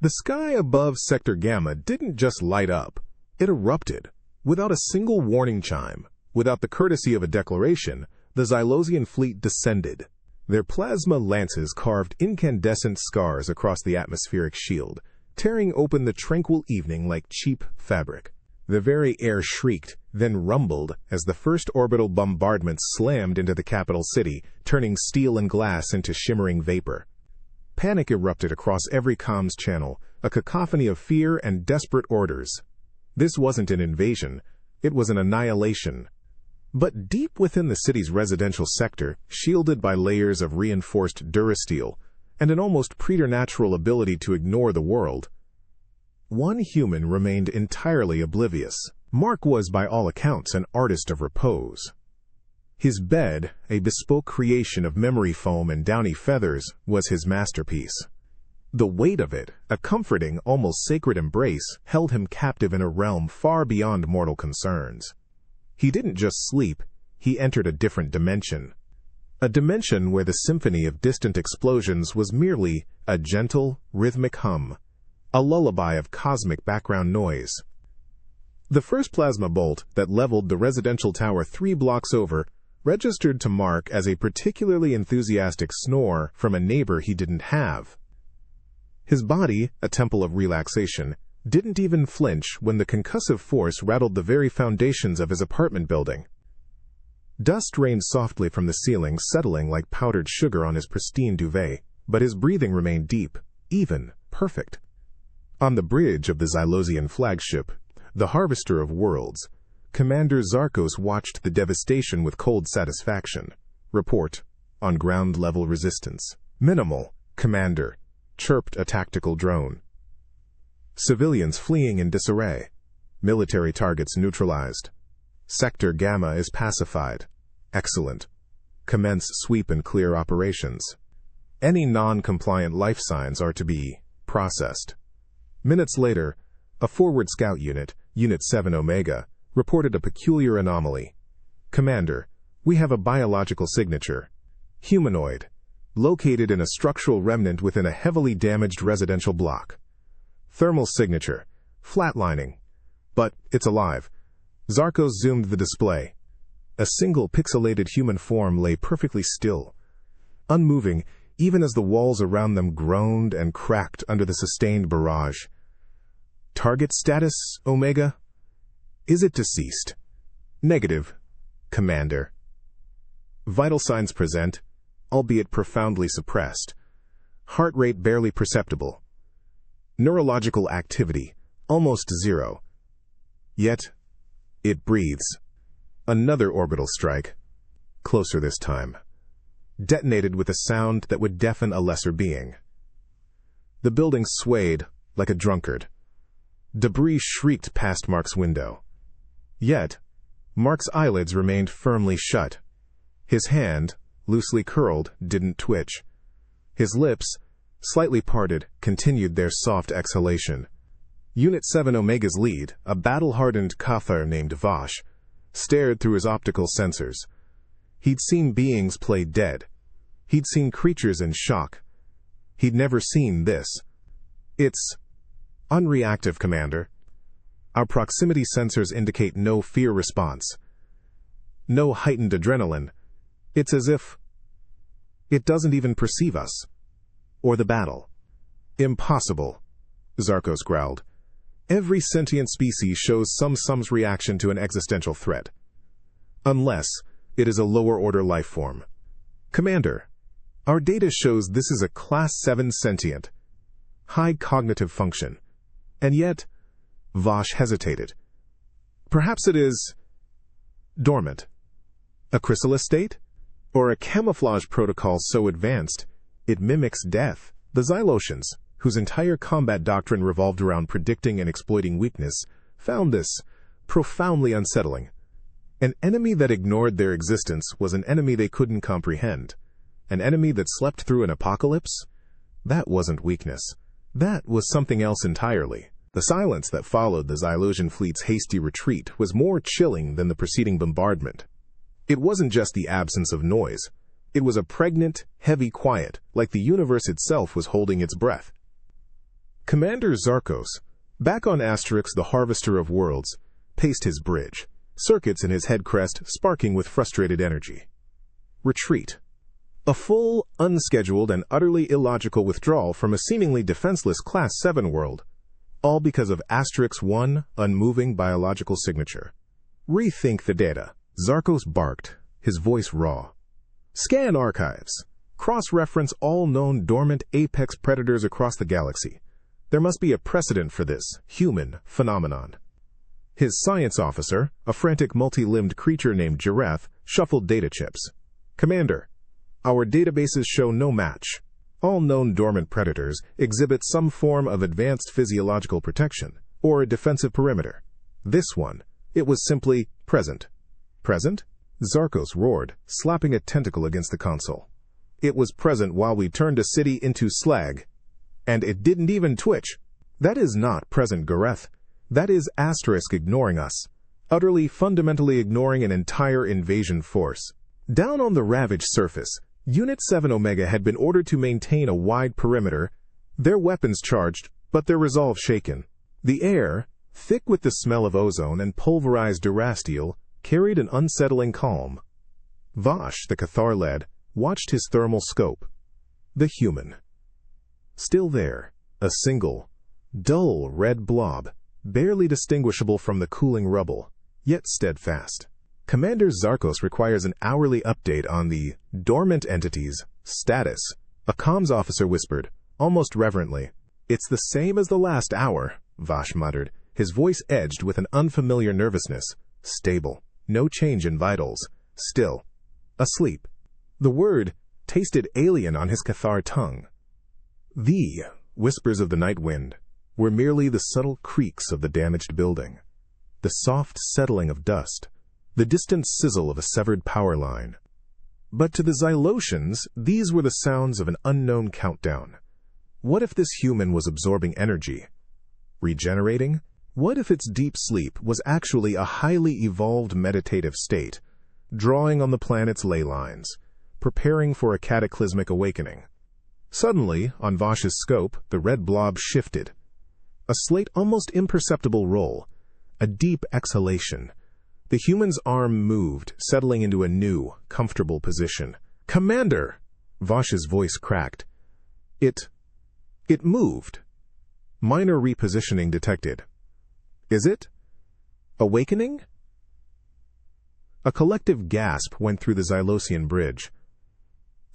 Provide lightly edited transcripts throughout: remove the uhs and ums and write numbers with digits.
The sky above Sector Gamma didn't just light up. It erupted. Without a single warning chime, without the courtesy of a declaration, the Xylosian fleet descended. Their plasma lances carved incandescent scars across the atmospheric shield, tearing open the tranquil evening like cheap fabric. The very air shrieked, then rumbled as the first orbital bombardment slammed into the capital city, turning steel and glass into shimmering vapor. Panic erupted across every comms channel, a cacophony of fear and desperate orders. This wasn't an invasion, it was an annihilation. But deep within the city's residential sector, shielded by layers of reinforced durasteel and an almost preternatural ability to ignore the world, one human remained entirely oblivious. Mark was, by all accounts, an artist of repose. His bed, a bespoke creation of memory foam and downy feathers, was his masterpiece. The weight of it, a comforting, almost sacred embrace, held him captive in a realm far beyond mortal concerns. He didn't just sleep, he entered a different dimension. A dimension where the symphony of distant explosions was merely a gentle, rhythmic hum, a lullaby of cosmic background noise. The first plasma bolt that leveled the residential tower 3 blocks over registered to Mark as a particularly enthusiastic snore from a neighbor he didn't have. His body, a temple of relaxation, didn't even flinch when the concussive force rattled the very foundations of his apartment building. Dust rained softly from the ceiling, settling like powdered sugar on his pristine duvet, but his breathing remained deep, even, perfect. On the bridge of the Xylosian flagship, the Harvester of Worlds, Commander Zarkos watched the devastation with cold satisfaction. Report, on ground-level resistance. Minimal, Commander, chirped a tactical drone. Civilians fleeing in disarray. Military targets neutralized. Sector Gamma is pacified. Excellent. Commence sweep and clear operations. Any non-compliant life signs are to be processed. Minutes later, a forward scout unit, Unit 7 Omega, reported a peculiar anomaly. Commander, we have a biological signature. Humanoid. Located in a structural remnant within a heavily damaged residential block. Thermal signature. Flatlining. But it's alive. Zarkos zoomed the display. A single pixelated human form lay perfectly still, unmoving even as the walls around them groaned and cracked under the sustained barrage. Target status, Omega? Is it deceased? Negative, Commander. Vital signs present, albeit profoundly suppressed. Heart rate barely perceptible. Neurological activity, almost zero. Yet, it breathes. Another orbital strike, closer this time, detonated with a sound that would deafen a lesser being. The building swayed like a drunkard. Debris shrieked past Mark's window. Yet, Mark's eyelids remained firmly shut. His hand, loosely curled, didn't twitch. His lips, slightly parted, continued their soft exhalation. Unit 7 Omega's lead, a battle-hardened Cathar named Vash, stared through his optical sensors. He'd seen beings play dead. He'd seen creatures in shock. He'd never seen this. It's unreactive, Commander. Our proximity sensors indicate no fear response. No heightened adrenaline. It's as if it doesn't even perceive us. Or the battle. Impossible, Zarkos growled. Every sentient species shows some reaction to an existential threat. Unless it is a lower-order life form. Commander, our data shows this is a Class 7 sentient. High cognitive function. And yet, Vash hesitated. Perhaps it is dormant. A chrysalis state? Or a camouflage protocol so advanced it mimics death? The Xylosians, whose entire combat doctrine revolved around predicting and exploiting weakness, found this profoundly unsettling. An enemy that ignored their existence was an enemy they couldn't comprehend. An enemy that slept through an apocalypse? That wasn't weakness. That was something else entirely. The silence that followed the Xylosian fleet's hasty retreat was more chilling than the preceding bombardment. It wasn't just the absence of noise. It was a pregnant, heavy quiet, like the universe itself was holding its breath. Commander Zarkos, back on Asterix the Harvester of Worlds, paced his bridge, circuits in his head crest sparking with frustrated energy. Retreat. A full, unscheduled, and utterly illogical withdrawal from a seemingly defenseless Class 7 world, all because of Asterix 1 unmoving biological signature. Rethink the data. Zarkos barked, his voice raw. Scan archives. Cross-reference all known dormant apex predators across the galaxy. There must be a precedent for this human phenomenon. His science officer, a frantic multi-limbed creature named Giraffe, shuffled data chips. Commander, our databases show no match. All known dormant predators exhibit some form of advanced physiological protection, or a defensive perimeter. This one, it was simply present. Present? Zarkos roared, slapping a tentacle against the console. It was present while we turned a city into slag. And it didn't even twitch. That is not present, Gareth. That is Asterisk ignoring us. Utterly, fundamentally ignoring an entire invasion force. Down on the ravaged surface, Unit 7 Omega had been ordered to maintain a wide perimeter, their weapons charged, but their resolve shaken. The air, thick with the smell of ozone and pulverized durasteel, carried an unsettling calm. Vosh, the Cathar lad, watched his thermal scope. The human. Still there, a single, dull red blob, barely distinguishable from the cooling rubble, yet steadfast. Commander Zarkos requires an hourly update on the dormant entity's status, a comms officer whispered, almost reverently. It's the same as the last hour, Vosh muttered, his voice edged with an unfamiliar nervousness. Stable, no change in vitals, still, asleep. The word tasted alien on his Cathar tongue. The whispers of the night wind were merely the subtle creaks of the damaged building, the soft settling of dust, the distant sizzle of a severed power line. But to the Xylosians, these were the sounds of an unknown countdown. What if this human was absorbing energy? Regenerating? What if its deep sleep was actually a highly evolved meditative state, drawing on the planet's ley lines, preparing for a cataclysmic awakening? Suddenly, on Vosh's scope, the red blob shifted. A slight, almost imperceptible roll, a deep exhalation. The human's arm moved, settling into a new, comfortable position. Commander! Vosh's voice cracked. It moved. Minor repositioning detected. Is it? Awakening? A collective gasp went through the Xylosian bridge.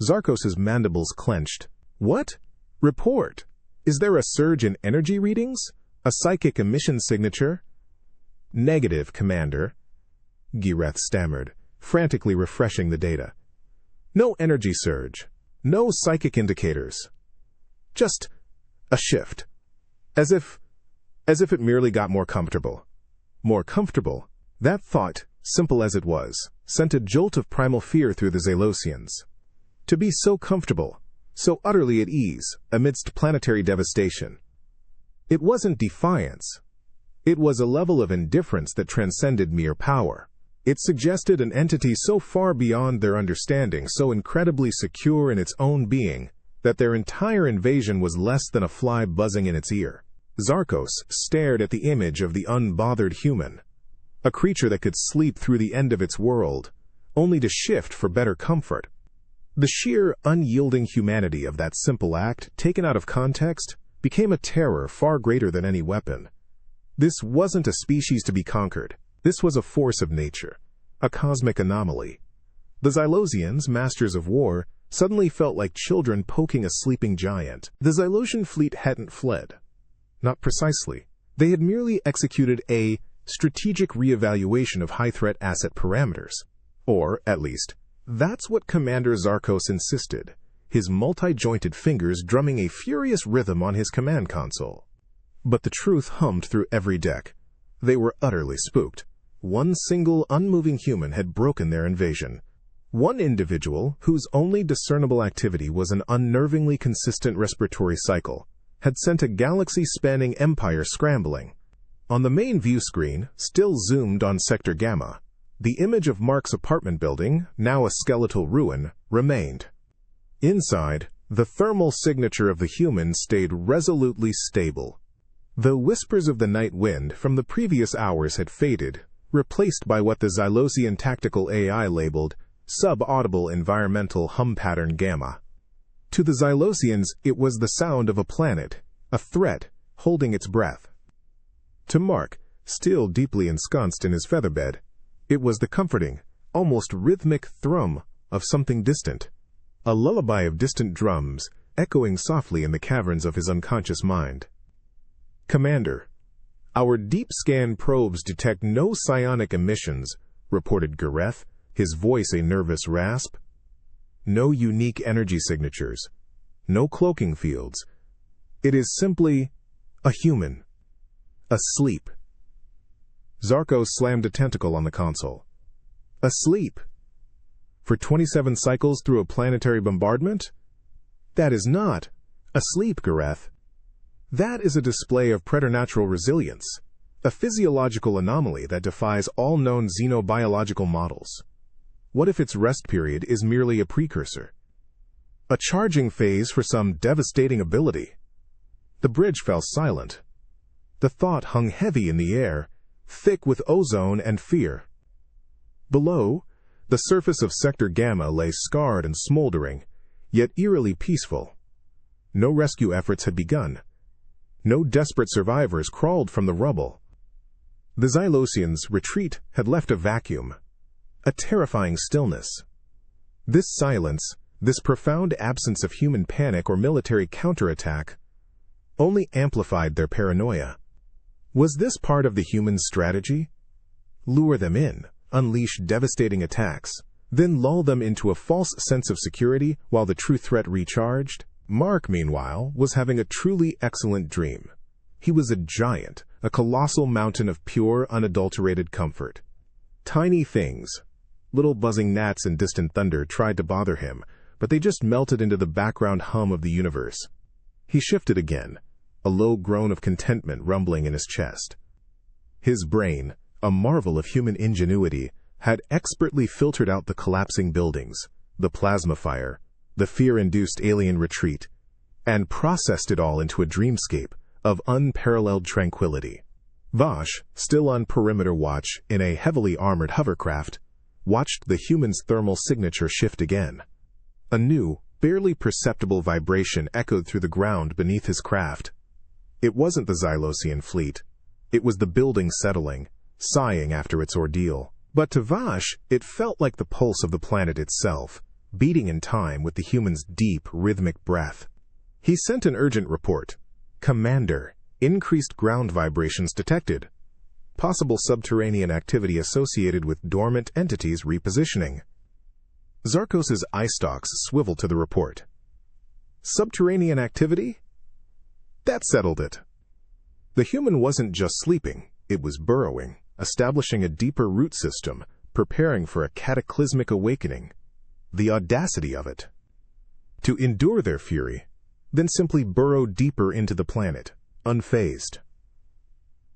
Zarkos's mandibles clenched. What? Report. Is there a surge in energy readings? A psychic emission signature? Negative, Commander. Gireth stammered, frantically refreshing the data. No energy surge. No psychic indicators. Just a shift. As if it merely got more comfortable. More comfortable? That thought, simple as it was, sent a jolt of primal fear through the Xylosians. To be so comfortable, so utterly at ease, amidst planetary devastation. It wasn't defiance. It was a level of indifference that transcended mere power. It suggested an entity so far beyond their understanding, so incredibly secure in its own being, that their entire invasion was less than a fly buzzing in its ear. Zarkos stared at the image of the unbothered human, a creature that could sleep through the end of its world, only to shift for better comfort. The sheer, unyielding humanity of that simple act, taken out of context, became a terror far greater than any weapon. This wasn't a species to be conquered. This was a force of nature, a cosmic anomaly. The Xylosians, masters of war, suddenly felt like children poking a sleeping giant. The Xylosian fleet hadn't fled. Not precisely. They had merely executed a strategic reevaluation of high-threat asset parameters. Or, at least, that's what Commander Zarkos insisted, his multi-jointed fingers drumming a furious rhythm on his command console. But the truth hummed through every deck. They were utterly spooked. One single, unmoving human had broken their invasion. One individual, whose only discernible activity was an unnervingly consistent respiratory cycle, had sent a galaxy-spanning empire scrambling. On the main view screen, still zoomed on Sector Gamma, the image of Mark's apartment building, now a skeletal ruin, remained. Inside, The thermal signature of the human stayed resolutely stable. Though whispers of the night wind from the previous hours had faded, replaced by what the Xylosian tactical AI labeled subaudible environmental hum pattern gamma. To the Xylosians, it was the sound of a planet, a threat, holding its breath. To Mark, still deeply ensconced in his featherbed, it was the comforting, almost rhythmic thrum of something distant, a lullaby of distant drums echoing softly in the caverns of his unconscious mind. "Commander, our deep scan probes detect no psionic emissions," reported Gareth, his voice a nervous rasp. "No unique energy signatures, no cloaking fields. It is simply a human. Asleep." Zarkos slammed a tentacle on the console. "Asleep? For 27 cycles through a planetary bombardment? That is not asleep, Gareth. That is a display of preternatural resilience, a physiological anomaly that defies all known xenobiological models. What if its rest period is merely a precursor? A charging phase for some devastating ability?" The bridge fell silent. The thought hung heavy in the air, thick with ozone and fear. Below, the surface of Sector Gamma lay scarred and smoldering, yet eerily peaceful. No rescue efforts had begun. No desperate survivors crawled from the rubble. The Xylosians' retreat had left a vacuum, a terrifying stillness. This silence, this profound absence of human panic or military counterattack, only amplified their paranoia. Was this part of the human strategy? Lure them in, unleash devastating attacks, then lull them into a false sense of security while the true threat recharged? Mark, meanwhile, was having a truly excellent dream. He was a giant, a colossal mountain of pure, unadulterated comfort. Tiny things, little buzzing gnats and distant thunder, tried to bother him, but they just melted into the background hum of the universe. He shifted again, a low groan of contentment rumbling in his chest. His brain, a marvel of human ingenuity, had expertly filtered out the collapsing buildings, the plasma fire, the fear-induced alien retreat, and processed it all into a dreamscape of unparalleled tranquility. Vash, still on perimeter watch in a heavily armored hovercraft, watched the human's thermal signature shift again. A new, barely perceptible vibration echoed through the ground beneath his craft. It wasn't the Xylosian fleet. It was the building settling, sighing after its ordeal. But to Vash, it felt like the pulse of the planet itself, beating in time with the human's deep, rhythmic breath. He sent an urgent report. "Commander, increased ground vibrations detected. Possible subterranean activity associated with dormant entities repositioning." Zarkos' eye stalks swiveled to the report. Subterranean activity? That settled it. The human wasn't just sleeping, it was burrowing, establishing a deeper root system, preparing for a cataclysmic awakening. The audacity of it. To endure their fury, then simply burrow deeper into the planet, unfazed.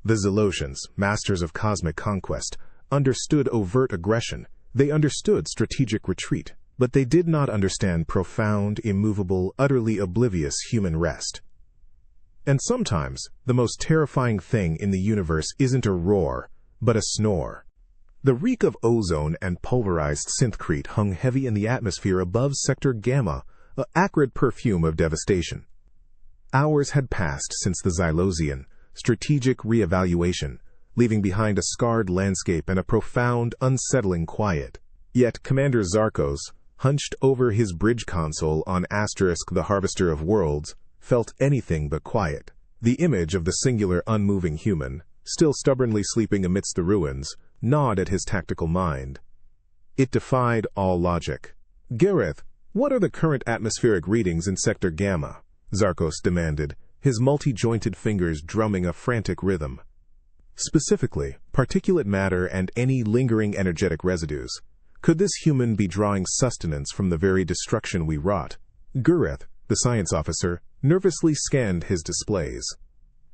The Xylosians, masters of cosmic conquest, understood overt aggression. They understood strategic retreat, but they did not understand profound, immovable, utterly oblivious human rest. And sometimes, the most terrifying thing in the universe isn't a roar, but a snore. The reek of ozone and pulverized synthcrete hung heavy in the atmosphere above Sector Gamma, an acrid perfume of devastation. Hours had passed since the Xylosian strategic reevaluation, leaving behind a scarred landscape and a profound, unsettling quiet. Yet Commander Zarkos, hunched over his bridge console on Asterisk the Harvester of Worlds, felt anything but quiet. The image of the singular unmoving human, still stubbornly sleeping amidst the ruins, gnawed at his tactical mind. It defied all logic. "Gareth, what are the current atmospheric readings in Sector Gamma?" Zarkos demanded, his multi-jointed fingers drumming a frantic rhythm. "Specifically, particulate matter and any lingering energetic residues. Could this human be drawing sustenance from the very destruction we wrought?" Gareth, the science officer, nervously scanned his displays.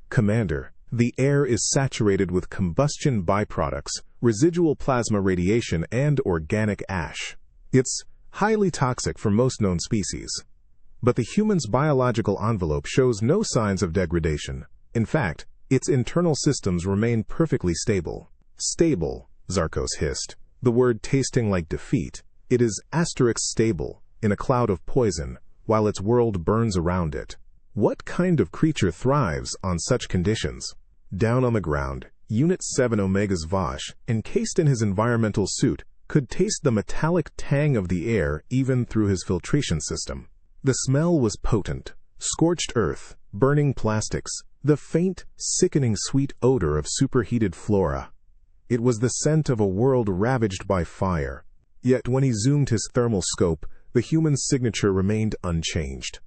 "Commander, the air is saturated with combustion byproducts, residual plasma radiation, and organic ash. It's highly toxic for most known species. But the human's biological envelope shows no signs of degradation. In fact, its internal systems remain perfectly stable. Stable, Zarkos hissed, the word tasting like defeat. It is stable, in a cloud of poison, while its world burns around it. What kind of creature thrives on such conditions? Down on the ground, Unit 7 Omega's Vosh, encased in his environmental suit, could taste the metallic tang of the air even through his filtration system. The smell was potent: scorched earth, burning plastics, the faint, sickening sweet odor of superheated flora. It was the scent of a world ravaged by fire. Yet when he zoomed his thermal scope, the human's signature remained unchanged.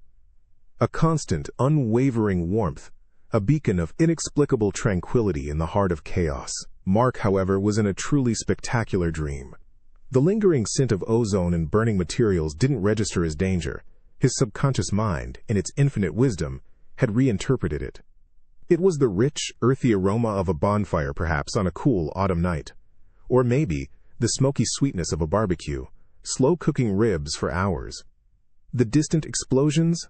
A constant, unwavering warmth, a beacon of inexplicable tranquility in the heart of chaos. Mark, however, was in a truly spectacular dream. The lingering scent of ozone and burning materials didn't register as danger. His subconscious mind, in its infinite wisdom, had reinterpreted it. It was the rich, earthy aroma of a bonfire, perhaps, on a cool autumn night. Or maybe the smoky sweetness of a barbecue, slow-cooking ribs for hours. The distant explosions?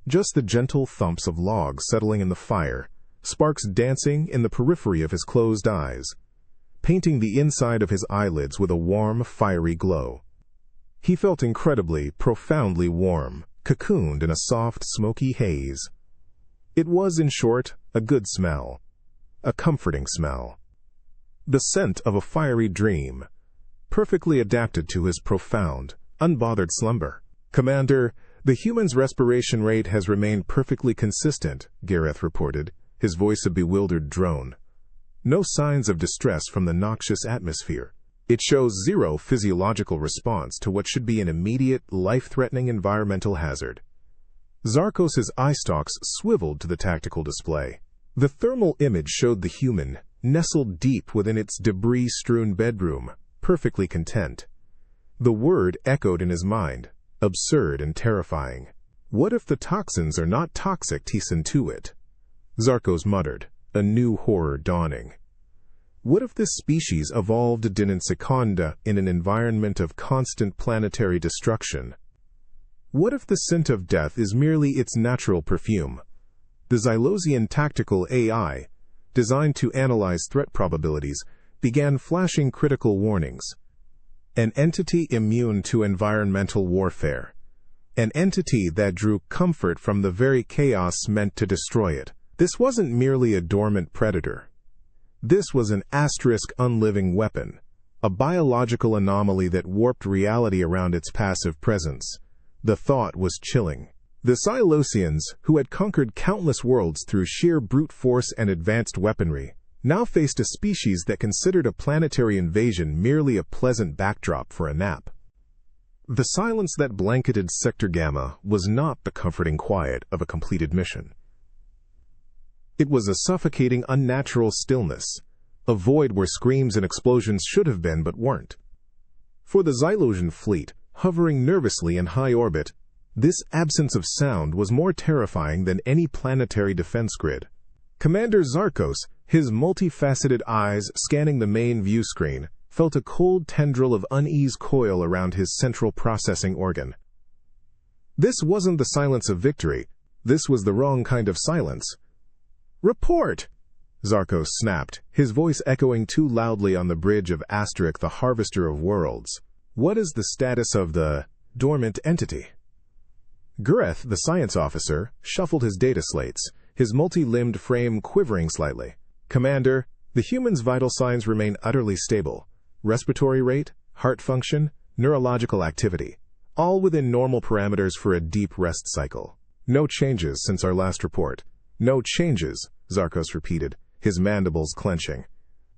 Just the gentle thumps of logs settling in the fire, sparks dancing in the periphery of his closed eyes, painting the inside of his eyelids with a warm, fiery glow. He felt incredibly, profoundly warm, cocooned in a soft, smoky haze. It was, in short, a good smell, a comforting smell. The scent of a fiery dream, perfectly adapted to his profound, unbothered slumber. "Commander, the human's respiration rate has remained perfectly consistent," Gareth reported, his voice a bewildered drone. "No signs of distress from the noxious atmosphere. It shows zero physiological response to what should be an immediate, life-threatening environmental hazard." Zarkos' eye stalks swiveled to the tactical display. The thermal image showed the human, nestled deep within its debris-strewn bedroom, perfectly content. The word echoed in his mind, absurd and terrifying. What if the toxins are not toxic to it? Zarkos muttered, a new horror dawning. What if this species evolved Dinenseconda in an environment of constant planetary destruction? What if the scent of death is merely its natural perfume? The Xylosian tactical AI, designed to analyze threat probabilities, began flashing critical warnings. An entity immune to environmental warfare. An entity that drew comfort from the very chaos meant to destroy it. This wasn't merely a dormant predator. This was an unliving weapon, a biological anomaly that warped reality around its passive presence. The thought was chilling. The Xylosians, who had conquered countless worlds through sheer brute force and advanced weaponry, now faced a species that considered a planetary invasion merely a pleasant backdrop for a nap. The silence that blanketed Sector Gamma was not the comforting quiet of a completed mission. It was a suffocating, unnatural stillness, a void where screams and explosions should have been but weren't. For the Xylosian fleet, hovering nervously in high orbit, this absence of sound was more terrifying than any planetary defense grid. Commander Zarkos, his multifaceted eyes scanning the main view screen, felt a cold tendril of unease coil around his central processing organ. This wasn't the silence of victory. This was the wrong kind of silence. "Report!" Zarkos snapped, his voice echoing too loudly on the bridge of Asterix, the Harvester of Worlds. "What is the status of the dormant entity?" Gareth, the science officer, shuffled his data slates, his multi-limbed frame quivering slightly. "Commander, the human's vital signs remain utterly stable. Respiratory rate, heart function, neurological activity, all within normal parameters for a deep rest cycle. No changes since our last report." "No changes," Zarkos repeated, his mandibles clenching.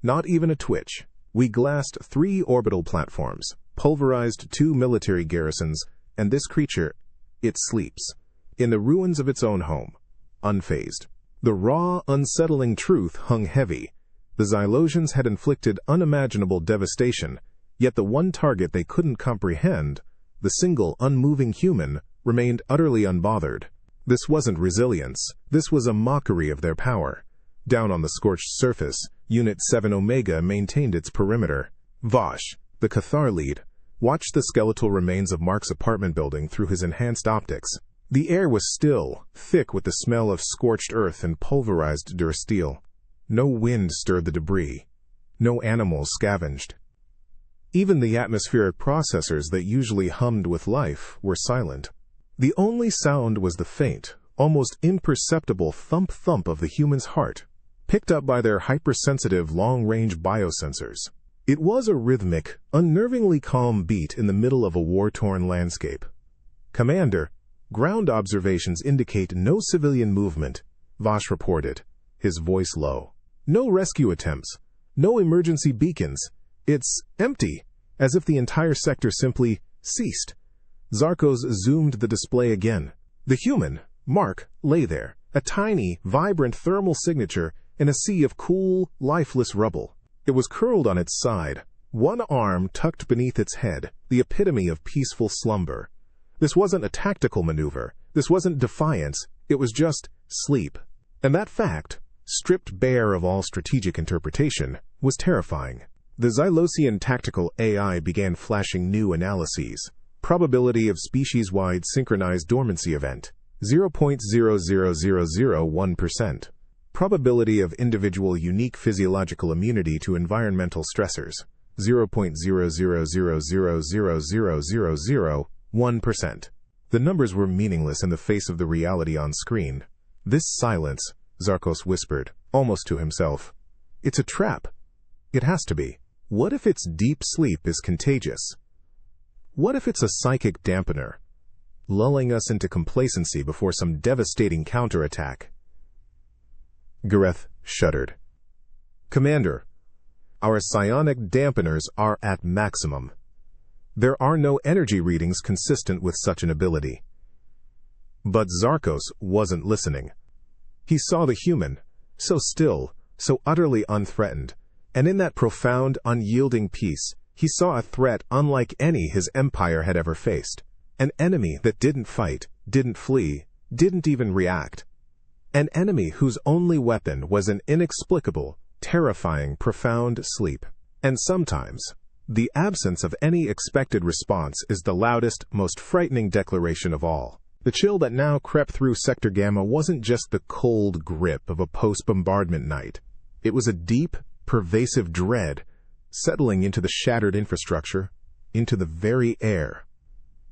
"Not even a twitch. We glassed 3 orbital platforms, pulverized 2 military garrisons, and this creature, it sleeps, in the ruins of its own home, unfazed." The raw, unsettling truth hung heavy. The Xylosians had inflicted unimaginable devastation, yet the one target they couldn't comprehend, the single unmoving human, remained utterly unbothered. This wasn't resilience. This was a mockery of their power. Down on the scorched surface, Unit 7 Omega maintained its perimeter. Vosh, the Cathar lead, watched the skeletal remains of Mark's apartment building through his enhanced optics. The air was still, thick with the smell of scorched earth and pulverized durasteel. No wind stirred the debris. No animals scavenged. Even the atmospheric processors that usually hummed with life were silent. The only sound was the faint, almost imperceptible thump-thump of the human's heart, picked up by their hypersensitive long-range biosensors. It was a rhythmic, unnervingly calm beat in the middle of a war-torn landscape. "Commander, ground observations indicate no civilian movement," Vosh reported, his voice low. "No rescue attempts. No emergency beacons. It's empty, as if the entire sector simply ceased." Zarkos zoomed the display again. The human, Mark, lay there, a tiny, vibrant thermal signature in a sea of cool, lifeless rubble. It was curled on its side, one arm tucked beneath its head, the epitome of peaceful slumber. This wasn't a tactical maneuver. This wasn't defiance. It was just sleep. And that fact, stripped bare of all strategic interpretation, was terrifying. The Xylosian tactical AI began flashing new analyses. Probability of species-wide synchronized dormancy event, 0.00001%. Probability of individual unique physiological immunity to environmental stressors, 0.000000001%. The numbers were meaningless in the face of the reality on screen. "This silence," Zarkos whispered, almost to himself. "It's a trap. It has to be. What if its deep sleep is contagious? What if it's a psychic dampener, lulling us into complacency before some devastating counterattack?" Gareth shuddered. "Commander, our psionic dampeners are at maximum. There are no energy readings consistent with such an ability." But Zarkos wasn't listening. He saw the human, so still, so utterly unthreatened, and in that profound, unyielding peace, he saw a threat unlike any his empire had ever faced. An enemy that didn't fight, didn't flee, didn't even react. An enemy whose only weapon was an inexplicable, terrifying, profound sleep. And sometimes, the absence of any expected response is the loudest, most frightening declaration of all. The chill that now crept through Sector Gamma wasn't just the cold grip of a post-bombardment night. It was a deep, pervasive dread, settling into the shattered infrastructure, into the very air.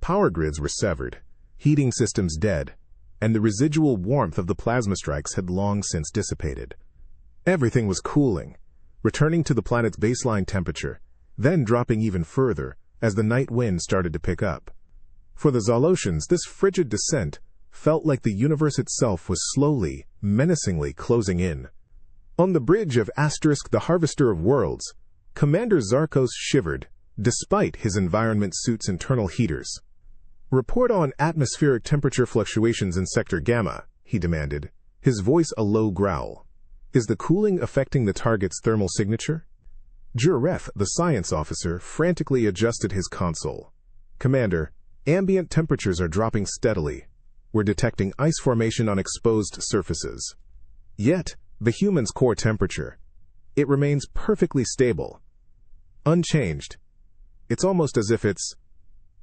Power grids were severed, heating systems dead, and the residual warmth of the plasma strikes had long since dissipated. Everything was cooling, returning to the planet's baseline temperature, then dropping even further as the night wind started to pick up. For the Zalosians, this frigid descent felt like the universe itself was slowly, menacingly closing in. On the bridge of Asterisk the Harvester of Worlds, Commander Zarkos shivered, despite his environment suit's internal heaters. "Report on atmospheric temperature fluctuations in Sector Gamma," he demanded, his voice a low growl. "Is the cooling affecting the target's thermal signature?" Jureth, the science officer, frantically adjusted his console. "Commander, ambient temperatures are dropping steadily. We're detecting ice formation on exposed surfaces. Yet, the human's core temperature, it remains perfectly stable. Unchanged. It's almost as if it's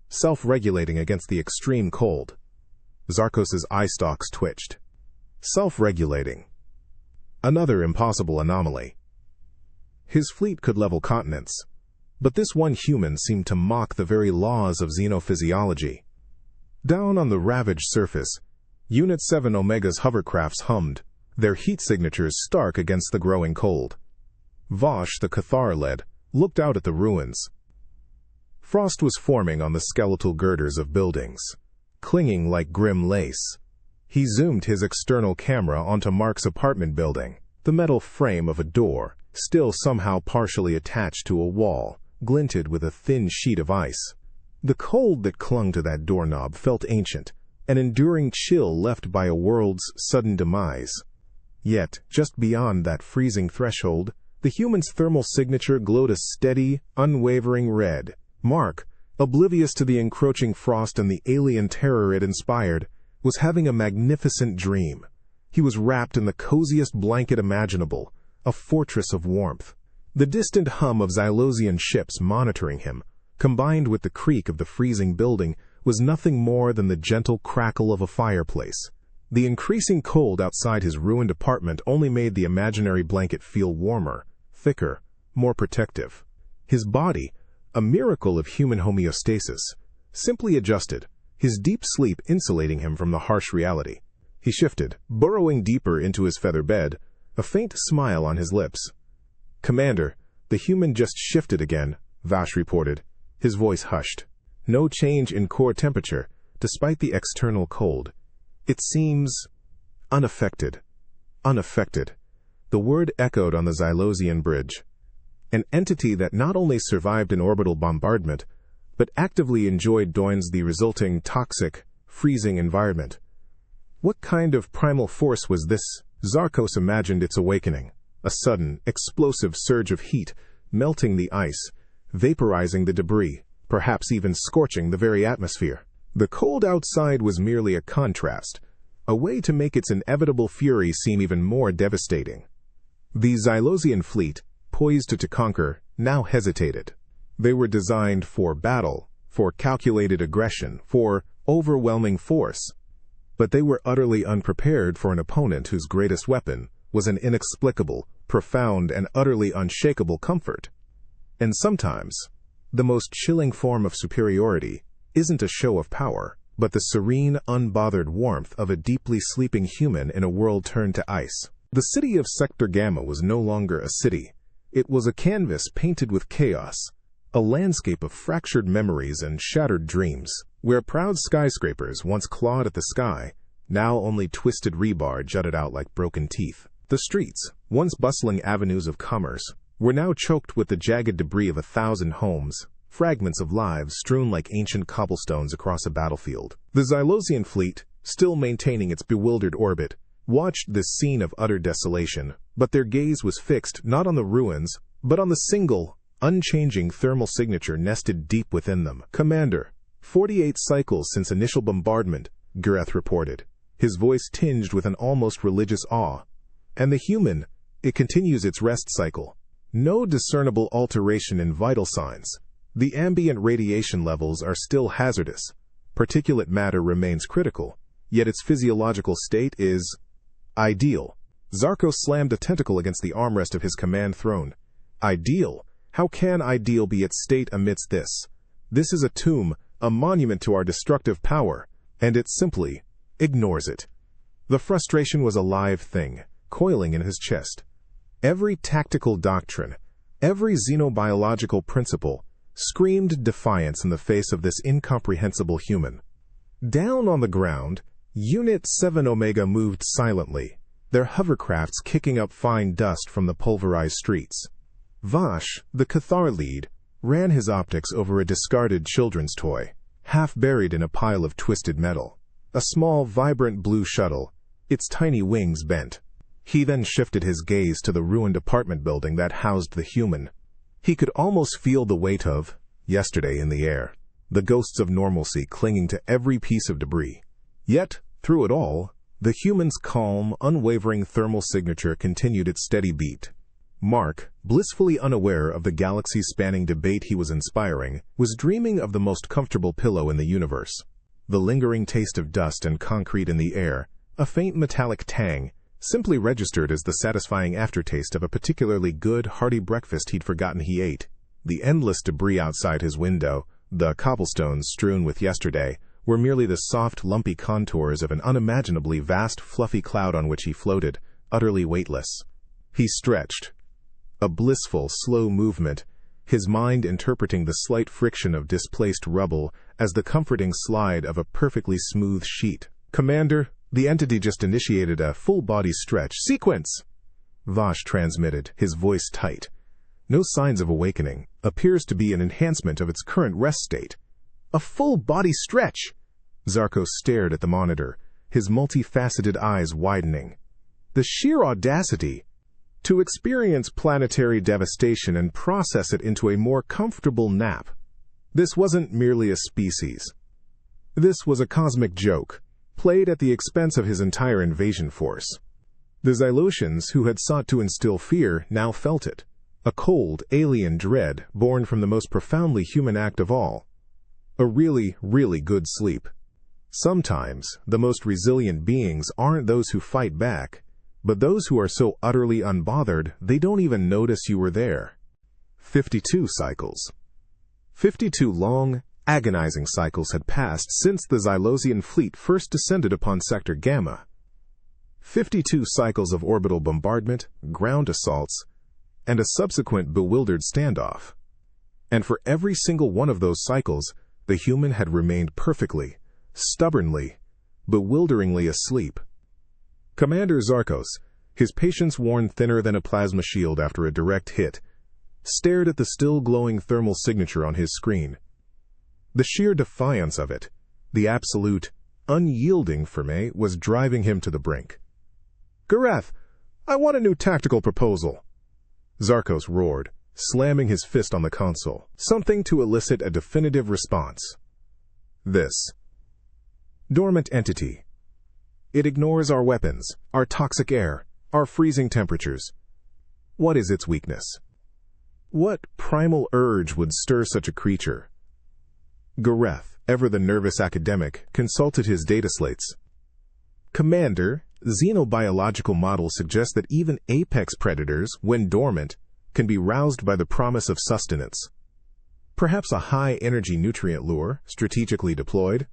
self-regulating against the extreme cold." Zarkos' eye stalks twitched. Self-regulating. Another impossible anomaly. His fleet could level continents, but this one human seemed to mock the very laws of xenophysiology. Down on the ravaged surface, Unit 7 Omega's hovercrafts hummed, their heat signatures stark against the growing cold. Vosh, the Cathar-led, looked out at the ruins. Frost was forming on the skeletal girders of buildings, clinging like grim lace. He zoomed his external camera onto Mark's apartment building. The metal frame of a door, still somehow partially attached to a wall, glinted with a thin sheet of ice. The cold that clung to that doorknob felt ancient, an enduring chill left by a world's sudden demise. Yet, just beyond that freezing threshold, the human's thermal signature glowed a steady, unwavering red. Mark, oblivious to the encroaching frost and the alien terror it inspired, was having a magnificent dream. He was wrapped in the coziest blanket imaginable, a fortress of warmth. The distant hum of Xylosian ships monitoring him, combined with the creak of the freezing building, was nothing more than the gentle crackle of a fireplace. The increasing cold outside his ruined apartment only made the imaginary blanket feel warmer, thicker, more protective. His body, a miracle of human homeostasis, simply adjusted, his deep sleep insulating him from the harsh reality. He shifted, burrowing deeper into his feather bed, a faint smile on his lips. "Commander, the human just shifted again," Vash reported, his voice hushed. "No change in core temperature, despite the external cold. It seems unaffected." Unaffected. The word echoed on the Xylosian bridge. An entity that not only survived an orbital bombardment, but actively enjoyed the resulting toxic, freezing environment. What kind of primal force was this? Zarkos imagined its awakening, a sudden, explosive surge of heat, melting the ice, vaporizing the debris, perhaps even scorching the very atmosphere. The cold outside was merely a contrast, a way to make its inevitable fury seem even more devastating. The Xylosian fleet, poised to conquer, now hesitated. They were designed for battle, for calculated aggression, for overwhelming force. But they were utterly unprepared for an opponent whose greatest weapon was an inexplicable, profound, and utterly unshakable comfort. And sometimes, the most chilling form of superiority isn't a show of power, but the serene, unbothered warmth of a deeply sleeping human in a world turned to ice. The city of Sector Gamma was no longer a city. It was a canvas painted with chaos, a landscape of fractured memories and shattered dreams, where proud skyscrapers once clawed at the sky, now only twisted rebar jutted out like broken teeth. The streets, once bustling avenues of commerce, were now choked with the jagged debris of 1,000 homes, fragments of lives strewn like ancient cobblestones across a battlefield. The Xylosian fleet, still maintaining its bewildered orbit, watched this scene of utter desolation, but their gaze was fixed not on the ruins, but on the single, unchanging thermal signature nested deep within them. "Commander, 48 cycles since initial bombardment," Gareth reported, his voice tinged with an almost religious awe. "And the human, it continues its rest cycle. No discernible alteration in vital signs. The ambient radiation levels are still hazardous. Particulate matter remains critical, yet its physiological state is ideal." Zarkos slammed a tentacle against the armrest of his command throne. "Ideal? How can ideal be its state amidst this? This is a tomb, a monument to our destructive power, and it simply ignores it." The frustration was a live thing, coiling in his chest. Every tactical doctrine, every xenobiological principle, screamed defiance in the face of this incomprehensible human. Down on the ground, Unit 7 Omega moved silently, their hovercrafts kicking up fine dust from the pulverized streets. Vash, the Cathar lead, ran his optics over a discarded children's toy, half buried in a pile of twisted metal. A small, vibrant blue shuttle, its tiny wings bent. He then shifted his gaze to the ruined apartment building that housed the human. He could almost feel the weight of yesterday in the air, the ghosts of normalcy clinging to every piece of debris. Yet, through it all, the human's calm, unwavering thermal signature continued its steady beat. Mark, blissfully unaware of the galaxy-spanning debate he was inspiring, was dreaming of the most comfortable pillow in the universe. The lingering taste of dust and concrete in the air, a faint metallic tang, simply registered as the satisfying aftertaste of a particularly good, hearty breakfast he'd forgotten he ate. The endless debris outside his window, the cobblestones strewn with yesterday, were merely the soft, lumpy contours of an unimaginably vast, fluffy cloud on which he floated, utterly weightless. He stretched. A blissful, slow movement, his mind interpreting the slight friction of displaced rubble as the comforting slide of a perfectly smooth sheet. "Commander, the entity just initiated a full-body stretch. Sequence!" Vash transmitted, his voice tight. "No signs of awakening. Appears to be an enhancement of its current rest state." "A full-body stretch!" Zarkos stared at the monitor, his multifaceted eyes widening. The sheer audacity! To experience planetary devastation and process it into a more comfortable nap. This wasn't merely a species. This was a cosmic joke, played at the expense of his entire invasion force. The Xylosians, who had sought to instill fear, now felt it. A cold, alien dread born from the most profoundly human act of all. A really, really good sleep. Sometimes, the most resilient beings aren't those who fight back, but those who are so utterly unbothered they don't even notice you were there. 52 cycles. 52 long, agonizing cycles had passed since the Xylosian fleet first descended upon Sector Gamma. 52 cycles of orbital bombardment, ground assaults, and a subsequent bewildered standoff. And for every single one of those cycles, the human had remained perfectly, stubbornly, bewilderingly asleep. Commander Zarkos, his patience worn thinner than a plasma shield after a direct hit, stared at the still glowing thermal signature on his screen. The sheer defiance of it, the absolute, unyielding Fermi, was driving him to the brink. "Gareth, I want a new tactical proposal," Zarkos roared, slamming his fist on the console, something to elicit a definitive response. This. Dormant entity. It ignores our weapons, our toxic air, our freezing temperatures. What is its weakness? What primal urge would stir such a creature? Gareth, ever the nervous academic, consulted his data slates. Commander, xenobiological models suggest that even apex predators, when dormant, can be roused by the promise of sustenance. Perhaps a high-energy nutrient lure, strategically deployed?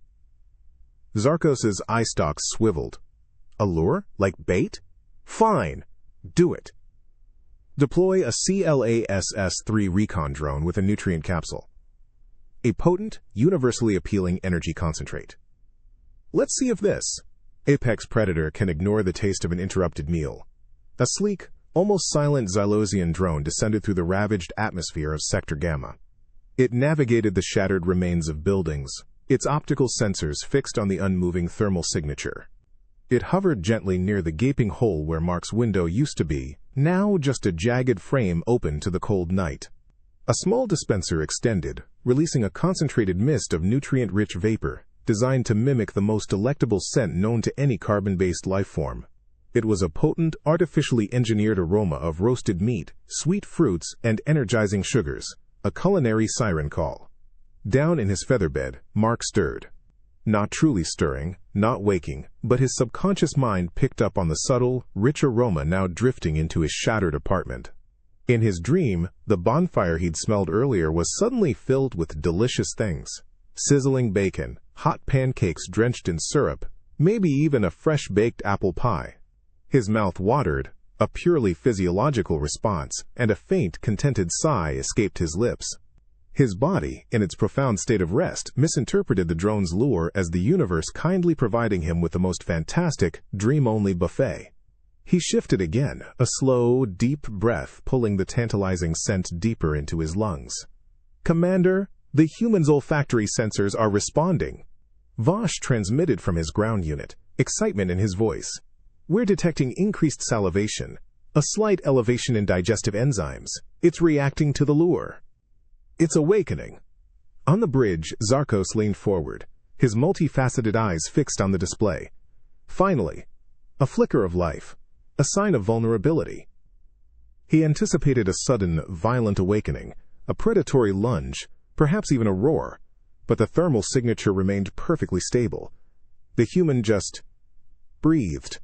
Zarkos's eye stalks swiveled. A lure? Like bait? Fine. Do it. Deploy a CLASS-3 recon drone with a nutrient capsule. A potent, universally appealing energy concentrate. Let's see if this apex predator can ignore the taste of an interrupted meal. A sleek, almost silent Xylosian drone descended through the ravaged atmosphere of Sector Gamma. It navigated the shattered remains of buildings, its optical sensors fixed on the unmoving thermal signature. It hovered gently near the gaping hole where Mark's window used to be, now just a jagged frame open to the cold night. A small dispenser extended, releasing a concentrated mist of nutrient-rich vapor, designed to mimic the most delectable scent known to any carbon-based life form. It was a potent, artificially engineered aroma of roasted meat, sweet fruits, and energizing sugars, a culinary siren call. Down in his featherbed, Mark stirred. Not truly stirring, not waking, but his subconscious mind picked up on the subtle, rich aroma now drifting into his shattered apartment. In his dream, the bonfire he'd smelled earlier was suddenly filled with delicious things. Sizzling bacon, hot pancakes drenched in syrup, maybe even a fresh-baked apple pie. His mouth watered, a purely physiological response, and a faint, contented sigh escaped his lips. His body, in its profound state of rest, misinterpreted the drone's lure as the universe kindly providing him with the most fantastic, dream-only buffet. He shifted again, a slow, deep breath pulling the tantalizing scent deeper into his lungs. "Commander, the human's olfactory sensors are responding." Vosh transmitted from his ground unit, excitement in his voice. "We're detecting increased salivation, a slight elevation in digestive enzymes. It's reacting to the lure. It's awakening." On the bridge, Zarkos leaned forward, his multifaceted eyes fixed on the display. Finally, a flicker of life, a sign of vulnerability. He anticipated a sudden, violent awakening, a predatory lunge, perhaps even a roar, but the thermal signature remained perfectly stable. The human just breathed.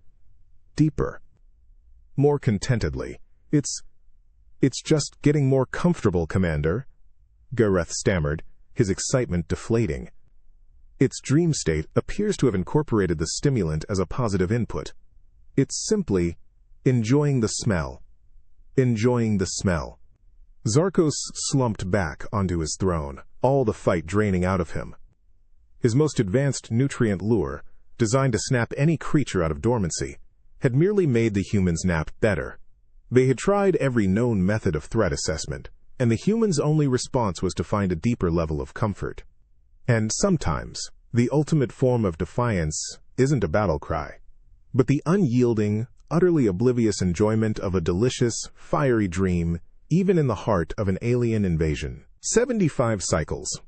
Deeper. More contentedly. It's just getting more comfortable, Commander," Gareth stammered, his excitement deflating. Its dream state appears to have incorporated the stimulant as a positive input. It's simply enjoying the smell. Enjoying the smell. Zarkos slumped back onto his throne, all the fight draining out of him. His most advanced nutrient lure, designed to snap any creature out of dormancy, had merely made the human's nap better. They had tried every known method of threat assessment, and the human's only response was to find a deeper level of comfort. And sometimes, the ultimate form of defiance isn't a battle cry, but the unyielding, utterly oblivious enjoyment of a delicious, fiery dream, even in the heart of an alien invasion. 75 cycles.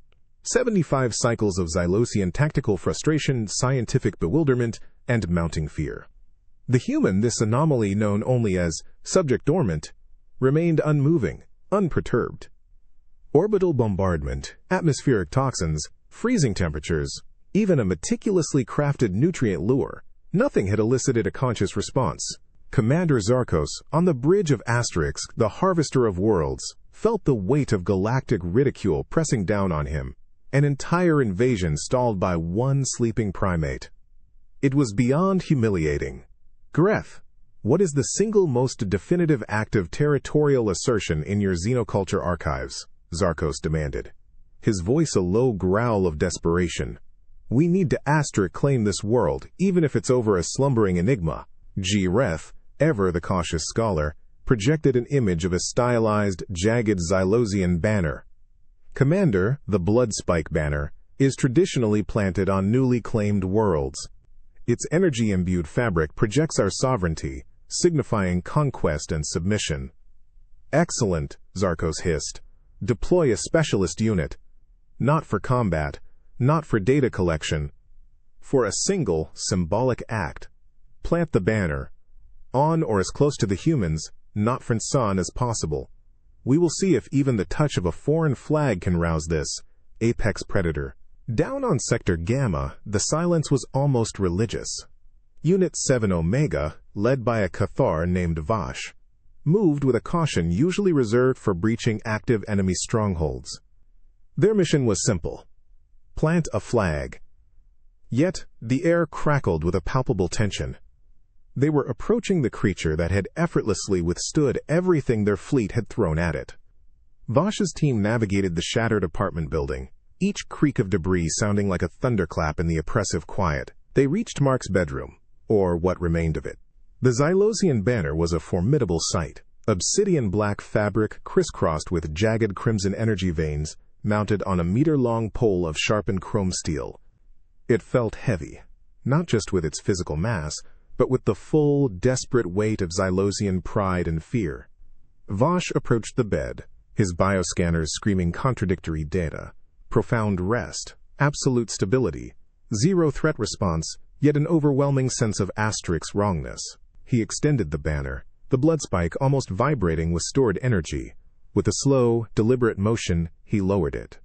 75 cycles of Xylosian tactical frustration, scientific bewilderment, and mounting fear. The human, this anomaly known only as subject dormant, remained unmoving, unperturbed. Orbital bombardment, atmospheric toxins, freezing temperatures, even a meticulously crafted nutrient lure, nothing had elicited a conscious response. Commander Zarkos, on the bridge of Asterix, the Harvester of Worlds, felt the weight of galactic ridicule pressing down on him, an entire invasion stalled by one sleeping primate. It was beyond humiliating. Gareth, what is the single most definitive act of territorial assertion in your xenoculture archives? Zarkos demanded, his voice a low growl of desperation. We need to Asterix claim this world, even if it's over a slumbering enigma. Gareth, ever the cautious scholar, projected an image of a stylized, jagged Xylosian banner. Commander, the blood spike banner, is traditionally planted on newly claimed worlds. Its energy-imbued fabric projects our sovereignty, signifying conquest and submission. Excellent, Zarkos hissed. Deploy a specialist unit. Not for combat, not for data collection. For a single, symbolic act. Plant the banner. On or as close to the humans, not Franson as possible. We will see if even the touch of a foreign flag can rouse this apex predator. Down on Sector Gamma, the silence was almost religious. Unit 7 Omega, led by a Cathar named Vash, moved with a caution usually reserved for breaching active enemy strongholds. Their mission was simple: plant a flag. Yet, the air crackled with a palpable tension. They were approaching the creature that had effortlessly withstood everything their fleet had thrown at it. Vash's team navigated the shattered apartment building, each creak of debris sounding like a thunderclap in the oppressive quiet. They reached Mark's bedroom, or what remained of it. The Xylosian banner was a formidable sight, obsidian black fabric crisscrossed with jagged crimson energy veins, mounted on a meter-long pole of sharpened chrome steel. It felt heavy, not just with its physical mass, but with the full, desperate weight of Xylosian pride and fear. Vash approached the bed, his bioscanners screaming contradictory data. Profound rest, absolute stability, zero threat response, yet an overwhelming sense of Asterix wrongness. He extended the banner, the blood spike almost vibrating with stored energy. With a slow, deliberate motion, he lowered it.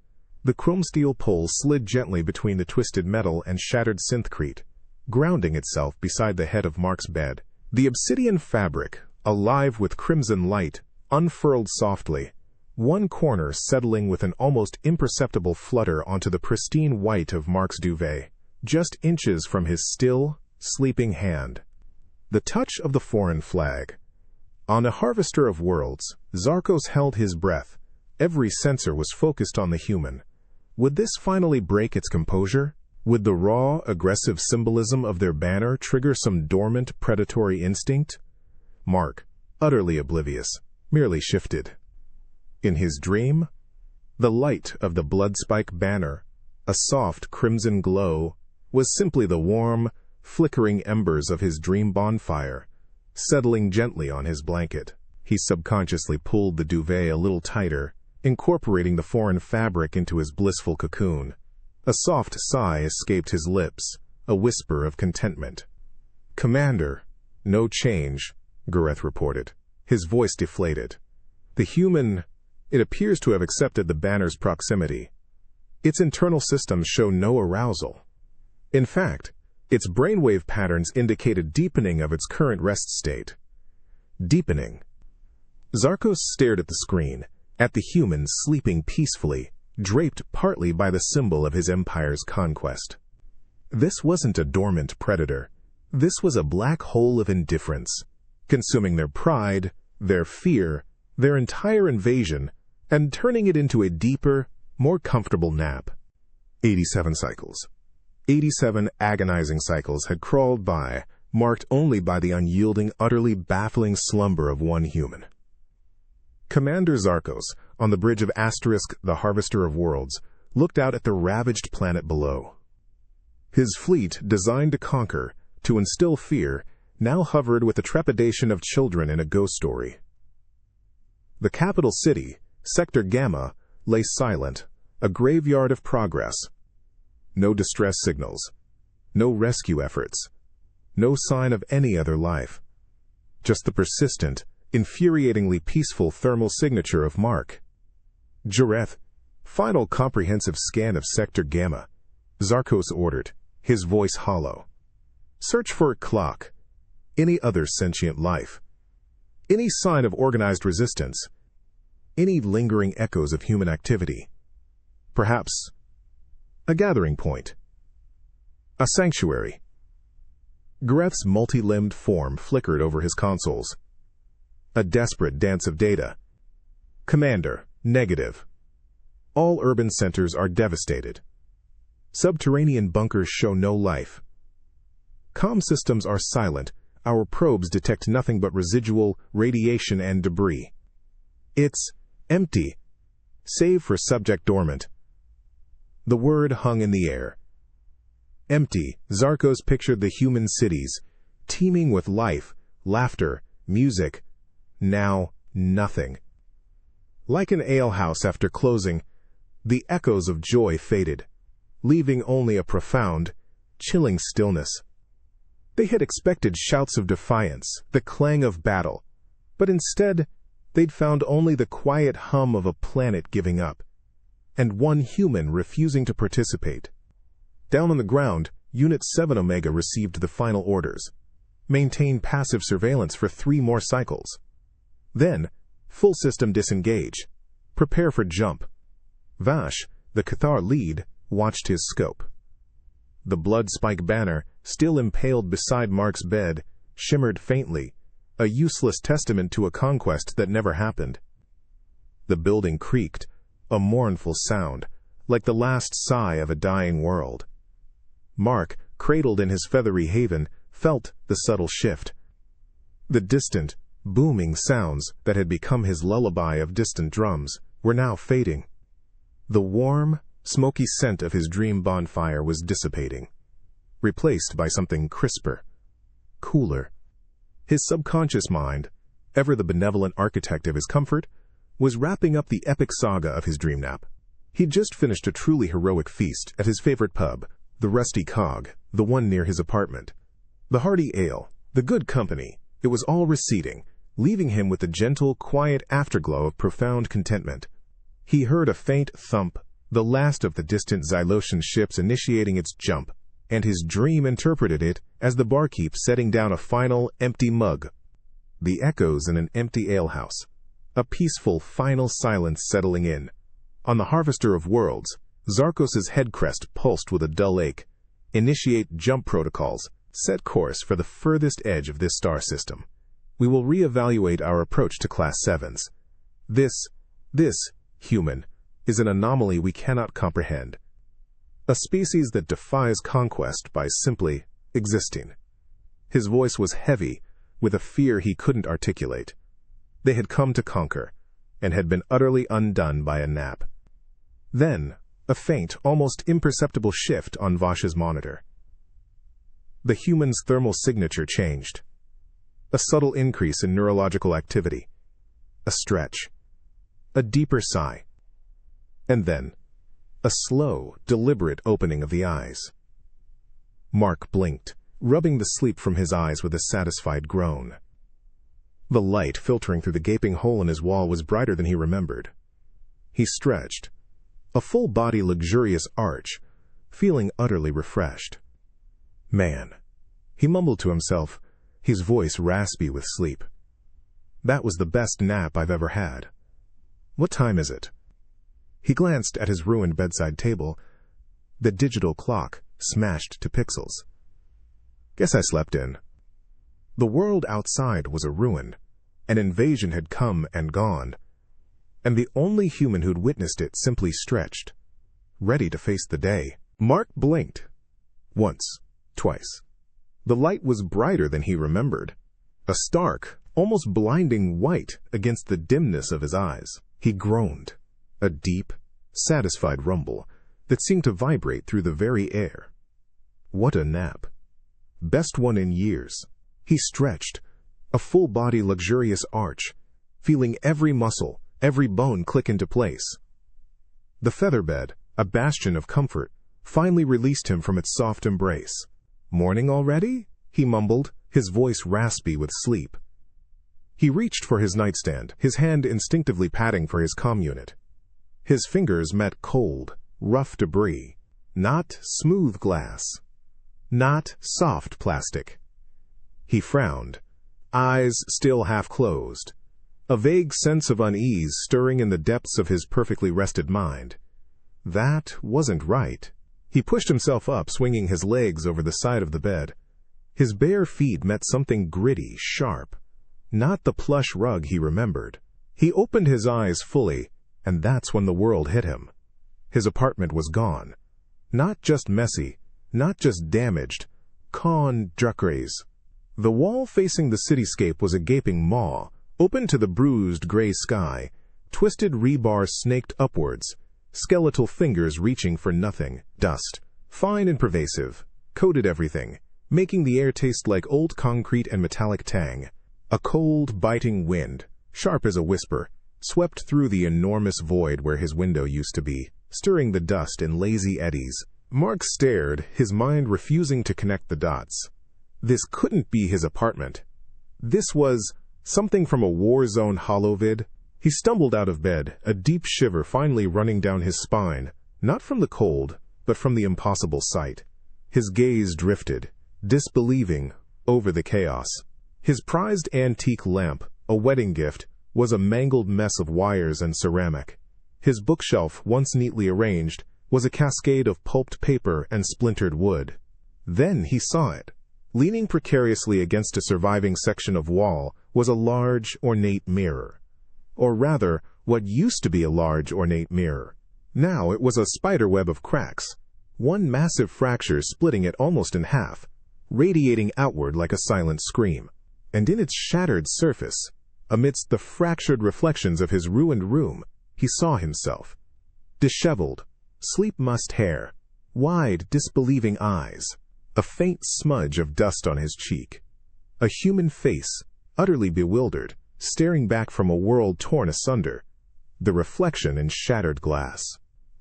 The chrome steel pole slid gently between the twisted metal and shattered synthcrete, grounding itself beside the head of Mark's bed. The obsidian fabric, alive with crimson light, unfurled softly, one corner settling with an almost imperceptible flutter onto the pristine white of Mark's duvet, just inches from his still, sleeping hand. The touch of the foreign flag. On a Harvester of Worlds, Zarkos held his breath. Every sensor was focused on the human. Would this finally break its composure? Would the raw, aggressive symbolism of their banner trigger some dormant predatory instinct? Mark, utterly oblivious, merely shifted. In his dream, the light of the blood spike banner, a soft crimson glow, was simply the warm, flickering embers of his dream bonfire, settling gently on his blanket. He subconsciously pulled the duvet a little tighter, incorporating the foreign fabric into his blissful cocoon. A soft sigh escaped his lips, a whisper of contentment. "Commander, no change," Gareth reported, his voice deflated. "The human, it appears to have accepted the banner's proximity. Its internal systems show no arousal. In fact, its brainwave patterns indicate a deepening of its current rest state." Deepening. Zarkos stared at the screen, at the human sleeping peacefully, draped partly by the symbol of his empire's conquest. This wasn't a dormant predator. This was a black hole of indifference, consuming their pride, their fear, their entire invasion, and turning it into a deeper, more comfortable nap. 87 cycles. 87 agonizing cycles had crawled by, marked only by the unyielding, utterly baffling slumber of one human. Commander Zarkos, on the bridge of Asterisk, the Harvester of Worlds, looked out at the ravaged planet below. His fleet, designed to conquer, to instill fear, now hovered with the trepidation of children in a ghost story. The capital city, Sector Gamma, lay silent, a graveyard of progress. No distress signals, no rescue efforts, no sign of any other life. Just the persistent, infuriatingly peaceful thermal signature of Mark. "Jareth, Final comprehensive scan of Sector Gamma, Zarkos ordered, his voice hollow. Search for a clock, any other sentient life, any sign of organized resistance, any lingering echoes of human activity. Perhaps a gathering point, a sanctuary. Greth's multi-limbed form flickered over his consoles. A desperate dance of data. Commander, negative. All urban centers are devastated. Subterranean bunkers show no life. Comm systems are silent. Our probes detect nothing but residual radiation and debris. It's empty, save for subject dormant. The word hung in the air. Empty. Zarkos pictured the human cities, teeming with life, laughter, music. Now, nothing. Like an alehouse after closing, the echoes of joy faded, leaving only a profound, chilling stillness. They had expected shouts of defiance, the clang of battle, but instead, they'd found only the quiet hum of a planet giving up, and one human refusing to participate. Down on the ground, Unit 7 Omega received the final orders. Maintain passive surveillance for 3 more cycles. Then, full system disengage. Prepare for jump. Vash, the Cathar lead, watched his scope. The blood spike banner, still impaled beside Mark's bed, shimmered faintly, a useless testament to a conquest that never happened. The building creaked, a mournful sound, like the last sigh of a dying world. Mark, cradled in his feathery haven, felt the subtle shift. The distant, booming sounds that had become his lullaby of distant drums were now fading. The warm, smoky scent of his dream bonfire was dissipating, replaced by something crisper, cooler. His subconscious mind, ever the benevolent architect of his comfort, was wrapping up the epic saga of his dream nap. He'd just finished a truly heroic feast at his favorite pub, the Rusty Cog, the one near his apartment. The hearty ale, the good company, it was all receding, leaving him with the gentle, quiet afterglow of profound contentment. He heard a faint thump, the last of the distant Xylosian ships initiating its jump, and his dream interpreted it as the barkeep setting down a final, empty mug. The echoes in an empty alehouse. A peaceful, final silence settling in. On the Harvester of Worlds, Zarkos' head crest pulsed with a dull ache. Initiate jump protocols. Set course for the furthest edge of this star system. We will re-evaluate our approach to Class 7s. This, human, is an anomaly we cannot comprehend. A species that defies conquest by simply existing. His voice was heavy, with a fear he couldn't articulate. They had come to conquer, and had been utterly undone by a nap. Then, a faint, almost imperceptible shift on Vash's monitor. The human's thermal signature changed. A subtle increase in neurological activity. A stretch. A deeper sigh. And then, a slow, deliberate opening of the eyes. Mark blinked, rubbing the sleep from his eyes with a satisfied groan. The light filtering through the gaping hole in his wall was brighter than he remembered. He stretched, a full-body luxurious arch, feeling utterly refreshed. Man, he mumbled to himself, his voice raspy with sleep. That was the best nap I've ever had. What time is it? He glanced at his ruined bedside table, the digital clock smashed to pixels. Guess I slept in. The world outside was a ruin. An invasion had come and gone, and the only human who'd witnessed it simply stretched, ready to face the day. Mark blinked. Once, twice. The light was brighter than he remembered, a stark, almost blinding white against the dimness of his eyes. He groaned, a deep, satisfied rumble that seemed to vibrate through the very air. What a nap. Best one in years. He stretched, a full-body luxurious arch, feeling every muscle, every bone click into place. The featherbed, a bastion of comfort, finally released him from its soft embrace. Morning already? He mumbled, his voice raspy with sleep. He reached for his nightstand, his hand instinctively patting for his comm unit. His fingers met cold, rough debris. Not smooth glass. Not soft plastic. He frowned, eyes still half closed, a vague sense of unease stirring in the depths of his perfectly rested mind. That wasn't right. He pushed himself up, swinging his legs over the side of the bed. His bare feet met something gritty, sharp. Not the plush rug he remembered. He opened his eyes fully, and that's when the world hit him. His apartment was gone. Not just messy, not just damaged, con drucrays. The wall facing the cityscape was a gaping maw, open to the bruised gray sky. Twisted rebar snaked upwards, skeletal fingers reaching for nothing. Dust, fine and pervasive, coated everything, making the air taste like old concrete and metallic tang. A cold, biting wind, sharp as a whisper, swept through the enormous void where his window used to be, stirring the dust in lazy eddies. Mark stared, his mind refusing to connect the dots. This couldn't be his apartment. This was something from a war-zone holovid. He stumbled out of bed, a deep shiver finally running down his spine, not from the cold, but from the impossible sight. His gaze drifted, disbelieving, over the chaos. His prized antique lamp, a wedding gift, was a mangled mess of wires and ceramic. His bookshelf, once neatly arranged, was a cascade of pulped paper and splintered wood. Then he saw it. Leaning precariously against a surviving section of wall was a large, ornate mirror. Or rather, what used to be a large, ornate mirror. Now it was a spiderweb of cracks, one massive fracture splitting it almost in half, radiating outward like a silent scream. And in its shattered surface, amidst the fractured reflections of his ruined room, he saw himself. Disheveled, sleep-mussed hair, wide, disbelieving eyes, a faint smudge of dust on his cheek. A human face, utterly bewildered, staring back from a world torn asunder, the reflection in shattered glass.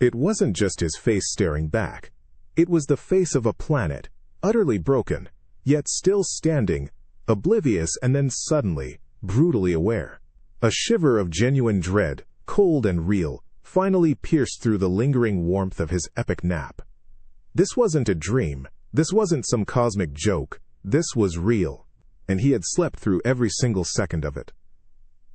It wasn't just his face staring back. It was the face of a planet, utterly broken, yet still standing, oblivious and then suddenly, brutally aware. A shiver of genuine dread, cold and real, finally pierced through the lingering warmth of his epic nap. This wasn't a dream. This wasn't some cosmic joke. This was real, and he had slept through every single second of it.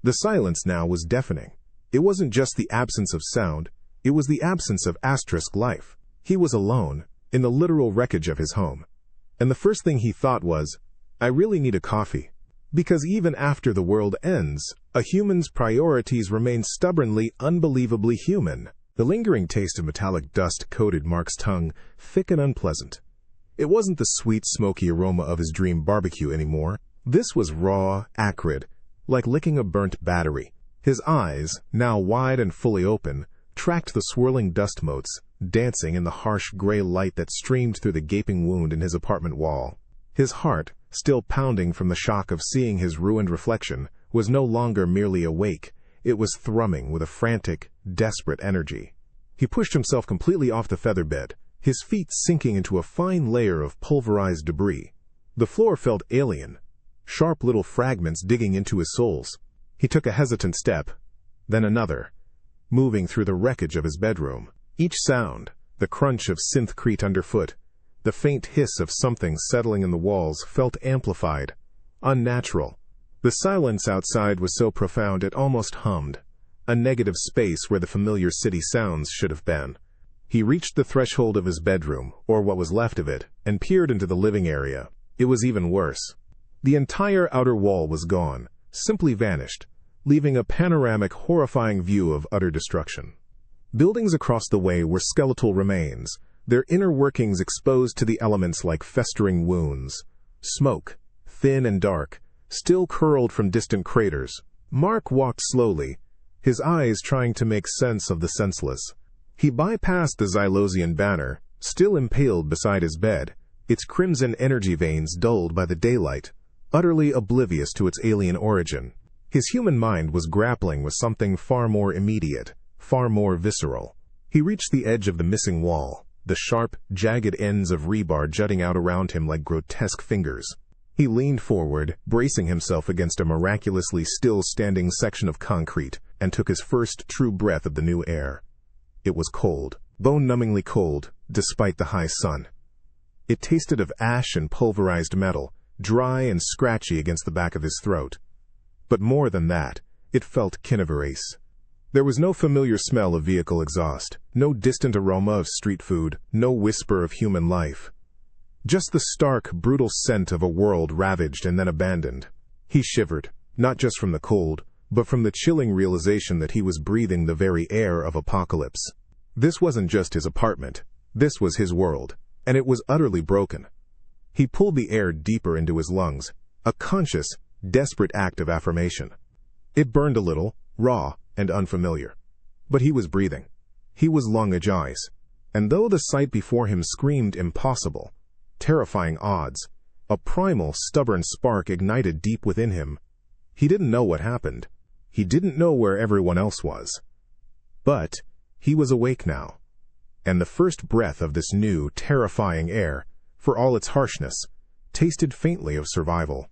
The silence now was deafening. It wasn't just the absence of sound, it was the absence of asterisk life. He was alone, in the literal wreckage of his home. And the first thing he thought was, I really need a coffee. Because even after the world ends, a human's priorities remain stubbornly, unbelievably human. The lingering taste of metallic dust coated Mark's tongue, thick and unpleasant. It wasn't the sweet, smoky aroma of his dream barbecue anymore. This was raw, acrid, like licking a burnt battery. His eyes, now wide and fully open, tracked the swirling dust motes, dancing in the harsh gray light that streamed through the gaping wound in his apartment wall. His heart, still pounding from the shock of seeing his ruined reflection, was no longer merely awake. It was thrumming with a frantic, desperate energy. He pushed himself completely off the feather bed, his feet sinking into a fine layer of pulverized debris. The floor felt alien, sharp little fragments digging into his soles. He took a hesitant step, then another, moving through the wreckage of his bedroom. Each sound, the crunch of synthcrete underfoot, the faint hiss of something settling in the walls, felt amplified, unnatural. The silence outside was so profound it almost hummed, a negative space where the familiar city sounds should have been. He reached the threshold of his bedroom, or what was left of it, and peered into the living area. It was even worse. The entire outer wall was gone, simply vanished, leaving a panoramic, horrifying view of utter destruction. Buildings across the way were skeletal remains, their inner workings exposed to the elements like festering wounds. Smoke, thin and dark, still curled from distant craters. Mark walked slowly, his eyes trying to make sense of the senseless. He bypassed the Xylosian banner, still impaled beside his bed, its crimson energy veins dulled by the daylight, utterly oblivious to its alien origin. His human mind was grappling with something far more immediate, far more visceral. He reached the edge of the missing wall, the sharp, jagged ends of rebar jutting out around him like grotesque fingers. He leaned forward, bracing himself against a miraculously still-standing section of concrete, and took his first true breath of the new air. It was cold, bone-numbingly cold, despite the high sun. It tasted of ash and pulverized metal, dry and scratchy against the back of his throat. But more than that, it felt cadaverous. There was no familiar smell of vehicle exhaust, no distant aroma of street food, no whisper of human life. Just the stark, brutal scent of a world ravaged and then abandoned. He shivered, not just from the cold, but from the chilling realization that he was breathing the very air of apocalypse. This wasn't just his apartment. This was his world, and it was utterly broken. He pulled the air deeper into his lungs, a conscious, desperate act of affirmation. It burned a little, raw and unfamiliar. But he was breathing. He was lung-agile. And though the sight before him screamed impossible, terrifying odds, a primal, stubborn spark ignited deep within him. He didn't know what happened. He didn't know where everyone else was. But he was awake now. And the first breath of this new, terrifying air, for all its harshness, tasted faintly of survival.